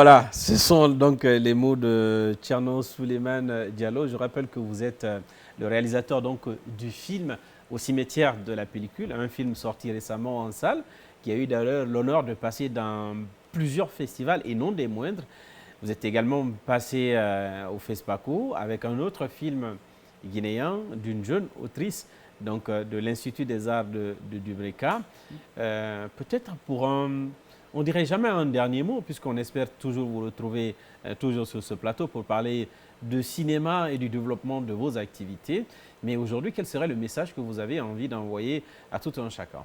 Voilà, ce sont donc les mots de Thierno Souleymane Diallo. Je rappelle que vous êtes le réalisateur donc, du film Au cimetière de la pellicule, un film sorti récemment en salle, qui a eu d'ailleurs l'honneur de passer dans plusieurs festivals et non des moindres. Vous êtes également passé au FESPACO avec un autre film guinéen d'une jeune autrice donc, de l'Institut des Arts de Dubreka. Peut-être pour on dirait jamais un dernier mot, puisqu'on espère toujours vous retrouver toujours sur ce plateau pour parler de cinéma et du développement de vos activités. Mais aujourd'hui, quel serait le message que vous avez envie d'envoyer à tout un chacun?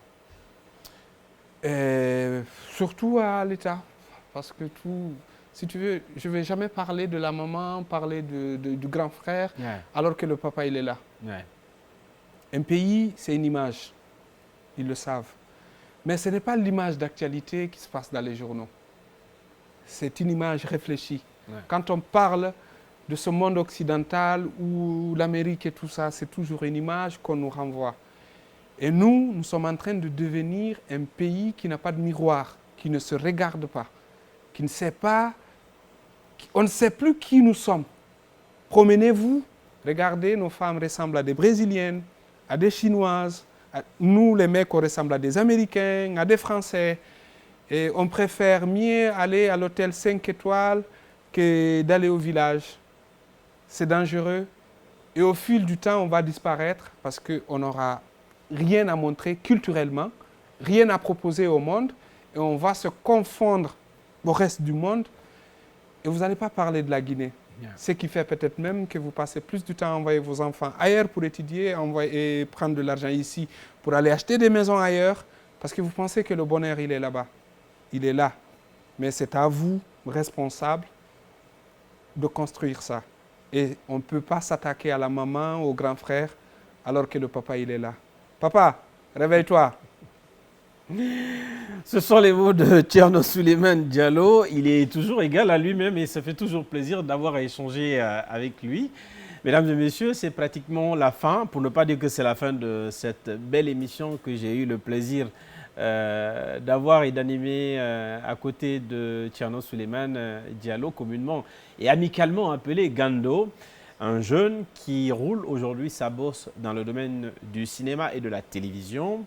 Surtout à l'État, parce que tout, si tu veux, je ne vais jamais parler de la maman, parler du grand frère, Ouais, alors que le papa, il est là. ouais, Un pays, c'est une image, ils le savent. Mais ce n'est pas l'image d'actualité qui se passe dans les journaux. C'est une image réfléchie. ouais. Quand on parle de ce monde occidental où l'Amérique et tout ça, c'est toujours une image qu'on nous renvoie. Et nous sommes en train de devenir un pays qui n'a pas de miroir, qui ne se regarde pas, qui ne sait pas, on ne sait plus qui nous sommes. Promenez-vous, regardez, nos femmes ressemblent à des Brésiliennes, à des Chinoises. Nous, les mecs, on ressemble à des Américains, à des Français. Et on préfère mieux aller à l'hôtel 5 étoiles que d'aller au village. C'est dangereux. Et au fil du temps, on va disparaître parce qu'on n'aura rien à montrer culturellement, rien à proposer au monde. Et on va se confondre au reste du monde. Et vous n'allez pas parler de la Guinée. Bien. Ce qui fait peut-être même que vous passez plus du temps à envoyer vos enfants ailleurs pour étudier, et prendre de l'argent ici pour aller acheter des maisons ailleurs, parce que vous pensez que le bonheur, il est là-bas. Il est là. Mais c'est à vous, responsables, de construire ça. Et on ne peut pas s'attaquer à la maman, au grand frère, alors que le papa, il est là. Papa, réveille-toi. Ce sont les mots de Thierno Souleymane Diallo. Il est toujours égal à lui-même et ça fait toujours plaisir d'avoir échangé avec lui. Mesdames et messieurs, c'est pratiquement la fin, pour ne pas dire que c'est la fin de cette belle émission que j'ai eu le plaisir d'avoir et d'animer à côté de Thierno Souleymane Diallo, communément et amicalement appelé Gando, un jeune qui roule aujourd'hui sa bosse dans le domaine du cinéma et de la télévision.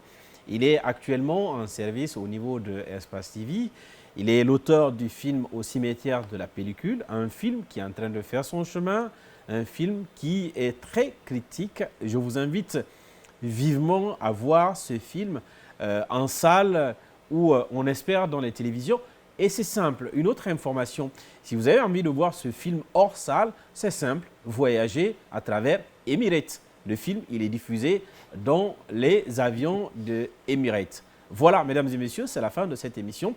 Il est actuellement en service au niveau de Espace TV. Il est l'auteur du film Au cimetière de la pellicule, un film qui est en train de faire son chemin, un film qui est très critique. Je vous invite vivement à voir ce film en salle ou on espère dans les télévisions. Et c'est simple, une autre information, si vous avez envie de voir ce film hors salle, c'est simple, voyagez à travers Emirates. Le film, il est diffusé dans les avions de Emirates. Voilà, mesdames et messieurs, c'est la fin de cette émission.